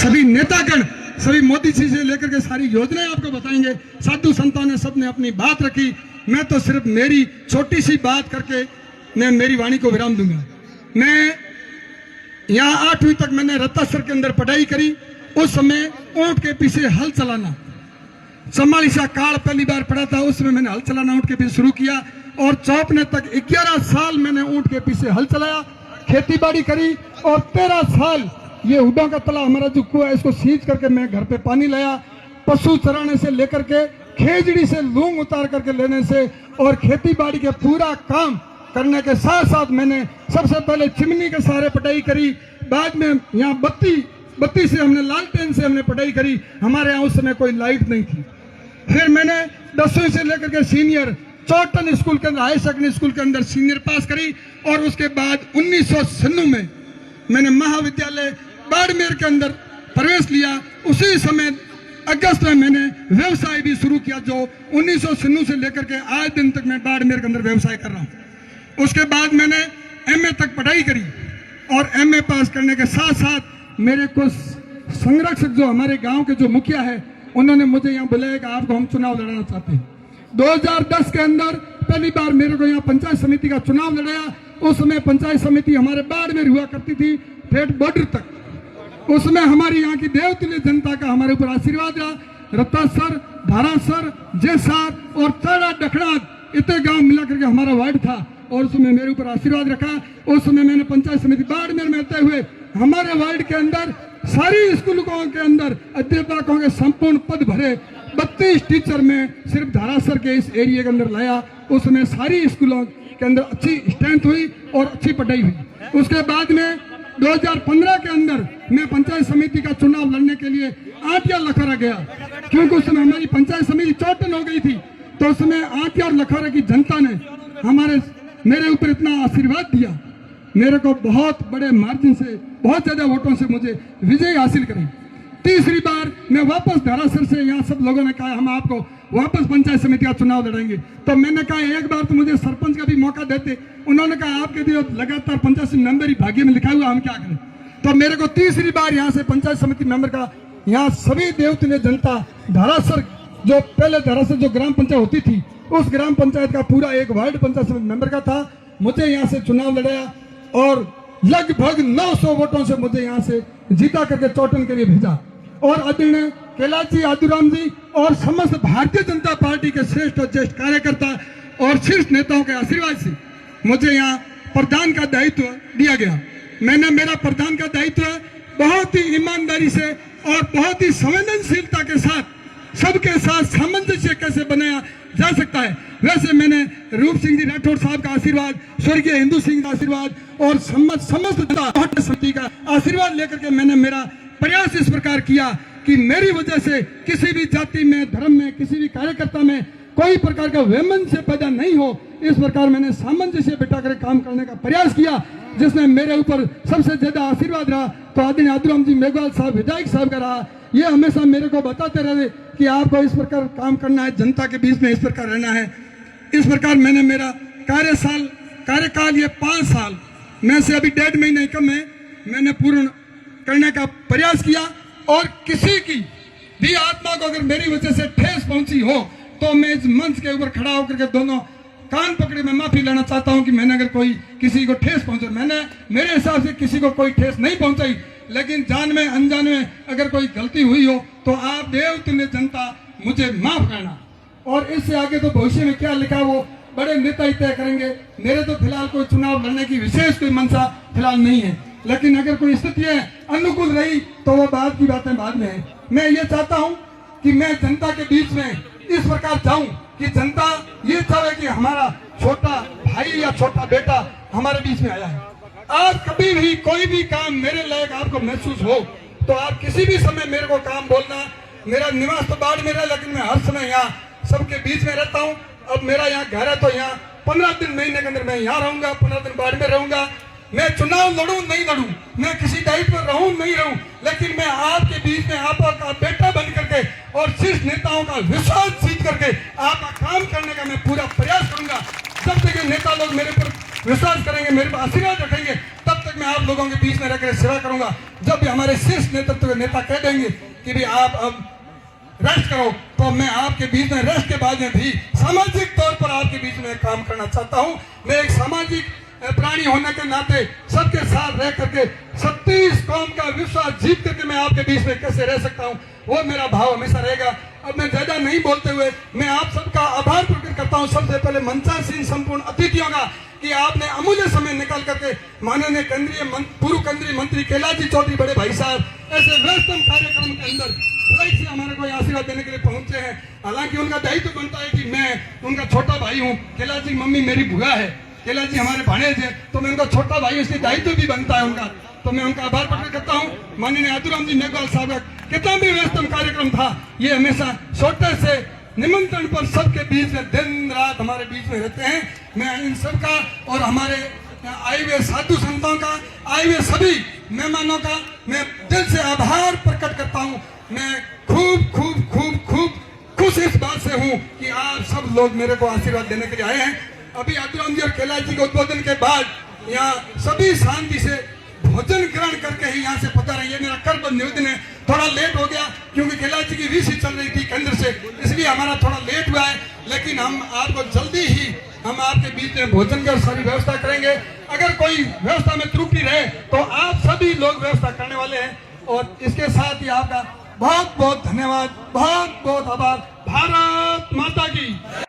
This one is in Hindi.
सभी नेतागण, सभी मोदी जी से लेकर के सारी योजनाएं आपको बताएंगे। साधु संतों ने सबने अपनी बात रखी। मैं तो सिर्फ मेरी छोटी सी बात करके मैं मेरी वाणी को विराम दूंगा। मैं यहाँ 8वीं तक मैंने रत्तासर के अंदर पढ़ाई करी। उस समय ऊंट के पीछे हल चलाना, चौवालीसा काल पहली बार पढ़ा था, उसमें मैंने हल चलाना ऊंट के पीछे शुरू किया और चौपने तक 11 साल मैंने ऊंट के पीछे हल चलाया, खेती बाड़ी करी और 13 साल ये हुडा का तला हमारा जो कुआ है इसको सींच करके मैं घर पे पानी लाया। पशु चराने से लेकर के खेजड़ी से लूंग उतार करके लेने से और खेती बाड़ी के पूरा काम करने के साथ साथ मैंने सबसे पहले चिमनी के सहारे पढ़ाई करी। बाद में यहाँ बत्ती से हमने लालटेन से हमने पढ़ाई करी। हमारे यहाँ उस समय कोई लाइट नहीं थी। फिर मैंने 10वीं से लेकर के सीनियर चौटन स्कूल के अंदर, हाई सेकेंडरी स्कूल के अंदर सीनियर पास करी और उसके बाद 1996 में मैंने महाविद्यालय बाड़मेर के अंदर प्रवेश लिया। उसी समय अगस्त में मैंने व्यवसाय भी शुरू किया, जो 1996 से लेकर के आज दिन तक मैं बाड़मेर के अंदर व्यवसाय कर रहा हूँ। उसके बाद मैंने MA तक पढ़ाई करी और MA पास करने के साथ साथ मेरे कुछ संरक्षक जो हमारे गांव के जो मुखिया है उन्होंने मुझे यहाँ बुलाया कि आपको हम चुनाव लड़ाना चाहते हैं। 2010 के अंदर पहली बार मेरे को यहाँ पंचायत समिति का चुनाव लड़ाया। उस समय पंचायत समिति हमारे बाड़मेर हुआ करती थी ठेठ बॉर्डर तक। उसमें हमारी यहाँ की देवतुल्य जनता का हमारे ऊपर आशीर्वाद रहा। रत्तासर, धारासर, जेसार और चाड़ा डखड़ाद इतने गांव मिला करके हमारा वार्ड था और उसमें मेरे ऊपर आशीर्वाद रखा। उस समय मैंने पंचायत समिति बाड़मेर में रहते हुए हमारे वार्ड के अंदर सारी स्कूलों के अंदर अध्यापकों के संपूर्ण पद भरे। 32 टीचर में सिर्फ धारासर के इस एरिया के अंदर लाया। उसमें सारी स्कूलों के अंदर अच्छी स्ट्रेंथ हुई और अच्छी पढ़ाई हुई। उसके बाद में 2015 के अंदर मैं पंचायत समिति का चुनाव लड़ने के लिए आटिया लखौरा गया, क्योंकि उस समय हमारी पंचायत समिति चौटन हो गई थी। तो उस समय आटिया लखौरा की जनता ने मेरे ऊपर इतना आशीर्वाद दिया, मेरे को बहुत बड़े मार्जिन से, बहुत ज्यादा वोटों से मुझे विजय हासिल करी। तीसरी बार मैं वापस धारासर से, यहाँ सब लोगों ने कहा हम आपको वापस पंचायत समिति का चुनाव लड़ेंगे। तो मैंने कहा एक बार तो मुझे सरपंच का भी मौका देते। उन्होंने कहा आपके लिए लगातार पंचायत समिति मेंबर ही भाग्य में लिखा हुआ, हम क्या करें। तो मेरे को तीसरी बार यहाँ से पंचायत समिति मेंबर का, यहाँ सभी देवतुल्य जनता धारासर, जो पहले धारासर जो ग्राम पंचायत होती थी उस ग्राम पंचायत का पूरा एक वार्ड पंचायत समिति मेंबर का था, मुझे यहाँ से चुनाव लड़ाया और लगभग 900 वोटों से मुझे यहाँ से जीता करके चौटन के लिए भेजा। और आदरणीय कैलाश जी, आदुराम जी और समस्त भारतीय जनता पार्टी के श्रेष्ठ और ज्येष्ठ कार्यकर्ता और शीर्ष नेताओं के आशीर्वाद से मुझे यहाँ प्रधान का दायित्व दिया गया। मैंने मेरा प्रधान का दायित्व बहुत ही ईमानदारी से और बहुत ही संवेदनशीलता के साथ सबके साथ सामंजस्य कैसे बनाया जा सकता है, वैसे मैंने रूप सिंह जी राठौड़ साहब का आशीर्वाद, स्वर्गीय हिंदू सिंह का आशीर्वाद और समस्त समिति का आशीर्वाद लेकर के मैंने मेरा प्रयास इस प्रकार किया कि मेरी वजह से किसी भी जाति में, धर्म में, किसी भी कार्यकर्ता में कोई प्रकार का वैमनस्य पैदा नहीं हो। इस प्रकार मैंने सामंजस्य बिठा कर काम करने का प्रयास किया, जिसने मेरे ऊपर सबसे ज्यादा आशीर्वाद रहा तो आदरणीय आदुराम जी मेघवाल साहब, विधायक साहब का रहा। ये हमेशा मेरे को बताते रहे कि आपको इस प्रकार काम करना है, जनता के बीच में इस प्रकार रहना है। इस प्रकार मैंने मेरा कार्यकाल ये 5 साल में से अभी 1.5 महीने कम है, मैंने पूर्ण करने का प्रयास किया। और किसी की भी आत्मा को अगर मेरी वजह से ठेस पहुंची हो तो मैं इस मंच के ऊपर खड़ा होकर के दोनों कान पकड़े मैं माफी लेना चाहता हूं कि मैंने अगर कोई किसी को ठेस पहुंचा, मैंने मेरे हिसाब से किसी को कोई ठेस नहीं पहुंचाई, लेकिन जान में अनजान में अगर कोई गलती हुई हो तो आप देवतुल्य जनता मुझे माफ करना। और इससे आगे तो भविष्य में क्या लिखा वो बड़े नेता ही तय करेंगे। मेरे तो फिलहाल कोई चुनाव लड़ने की विशेष कोई मंशा फिलहाल नहीं है, लेकिन अगर कोई स्थितियां अनुकूल रही तो वो बाद की बातें बाद में है। मैं ये चाहता हूं कि मैं जनता के बीच में इस प्रकार जाऊं कि जनता ये चाहे कि हमारा छोटा भाई या छोटा बेटा हमारे बीच में आया है। आप कभी भी कोई भी काम मेरे लायक आपको महसूस हो तो आप किसी भी समय मेरे को काम बोलना। मेरा निवास तो बाड़मेर है, लेकिन मैं हर समय यहाँ सबके बीच में रहता हूँ। अब मेरा यहाँ घर है तो यहाँ 15 दिन महीने के अंदर मैं यहाँ रहूंगा, 15 दिन बाड़मेर रहूंगा। मैं चुनाव लड़ूं नहीं लड़ूं, मैं किसी दायित्व पर रहूं नहीं रहूं, लेकिन मैं आपके बीच में आपका बेटा बन करके और शीर्ष नेताओं का विश्वास जीत करके आपका काम करने का मैं पूरा प्रयास करूंगा। जब तक ये नेता लोग मेरे पर विश्वास करेंगे, मेरे पर आशीर्वाद रखेंगे, तब तक मैं आप लोगों के बीच में रहकर सेवा करूंगा। जब भी हमारे शीर्ष नेतृत्व के नेता कह देंगे कि भी आप अब रेस्ट करो, तो मैं आपके बीच में रेस्ट के बाद में भी सामाजिक तौर पर आपके बीच में काम करना चाहता हूं। मैं एक सामाजिक प्राणी होने के नाते सबके साथ रह करके 36 कौम का विश्वास जीत करके मैं आपके बीच में कैसे रह सकता हूं, वो मेरा भाव हमेशा रहेगा। अब मैं ज्यादा नहीं बोलते हुए मैं आप सबका आभार प्रकट करता हूं, सबसे पहले मंचासीन संपूर्ण अतिथियों का, कि आपने अमूल्य समय निकाल करके माननीय पूर्व केंद्रीय मंत्री कैलाश जी चौधरी बड़े भाई साहब ऐसे व्यस्तम कार्यक्रम के अंदर फ्लाइट से हमारे को आशीर्वाद देने के लिए पहुंचे हैं। हालांकि उनका दायित्व बनता है कि मैं उनका छोटा भाई हूँ, कैलाश जी मम्मी मेरी भुआ है, कैलाश जी हमारे भाणेज है, तो मैं उनका छोटा भाई, इसलिए दायित्व भी बनता है उनका, तो मैं उनका आभार प्रकट करता हूँ। माननीय आतुराम जी मेघवाल साहब का कितना भी व्यस्तम कार्यक्रम था, ये हमेशा छोटे से निमंत्रण पर सबके बीच में दिन रात हमारे बीच में रहते हैं। मैं इन सब का और हमारे आए हुए साधु संतों का, आए हुए सभी मेहमानों का मैं दिल से आभार प्रकट करता हूँ। मैं खूब खूब खूब खूब खुश इस बात से हूँ कि आप सब लोग मेरे को आशीर्वाद देने के लिए आए हैं। अभी आतुराम जी और कैलाश जी के उद्बोधन के बाद यहाँ सभी शांति से भोजन ग्रहण करके ही यहाँ से पता रही है। मेरा कर्तव्य निवेदन है, थोड़ा लेट हो गया क्योंकि कैलाश जी की वीसी चल रही थी केंद्र से, इसलिए हमारा थोड़ा लेट हुआ है, लेकिन हम आपको जल्दी ही हम आपके बीच में भोजन की सारी व्यवस्था करेंगे। अगर कोई व्यवस्था में त्रुटि रहे तो आप सभी लोग व्यवस्था करने वाले हैं। और इसके साथ ही आपका बहुत बहुत धन्यवाद, बहुत बहुत आभार। भारत माता की।